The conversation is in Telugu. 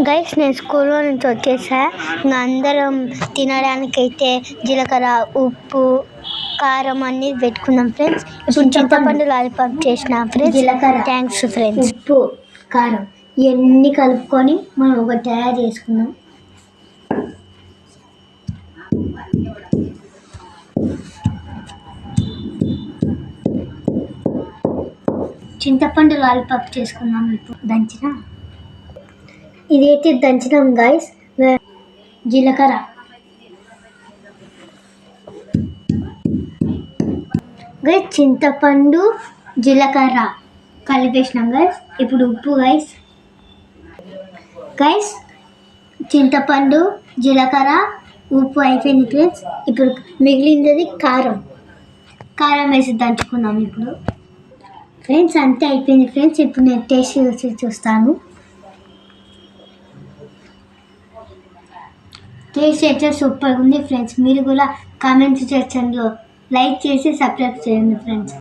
గైస్ నేను స్కూల్లో నుంచి వచ్చేసా. ఇంకా అందరం తినడానికైతే జీలకర్ర, ఉప్పు, కారం అన్నీ పెట్టుకున్నాం ఫ్రెండ్స్. ఇప్పుడు చింతపండు లాలీపాప్ చేసిన ఫ్రెండ్స్. జీలకర్ర, థ్యాంక్స్ ఫ్రెండ్స్. ఉప్పు, కారం ఇవన్నీ కలుపుకొని మనం ఒకటి తయారు చేసుకుందాం. చింతపండు లాలీపాప్ చేసుకుందాం. ఇప్పుడు ఇదైతే దంచినాం గైస్. జీలకర్ర, గైస్ చింతపండు, జీలకర్ర కలిపేసినాం గైస్. ఇప్పుడు ఉప్పు గైస్ చింతపండు, జీలకర్ర, ఉప్పు అయిపోయింది ఫ్రెండ్స్. ఇప్పుడు మిగిలినది కారం వేసి దంచుకుందాం. ఇప్పుడు ఫ్రెండ్స్ అంతే అయిపోయింది ఫ్రెండ్స్. ఇప్పుడు నేను టేస్ట్ చేసి చూస్తాను. టేస్ట్ అయితే సూపర్గా ఉంది ఫ్రెండ్స్. మీరు కూడా కామెంట్స్ సెక్షన్లో లైక్ చేసి సబ్స్క్రైబ్ చేయండి ఫ్రెండ్స్.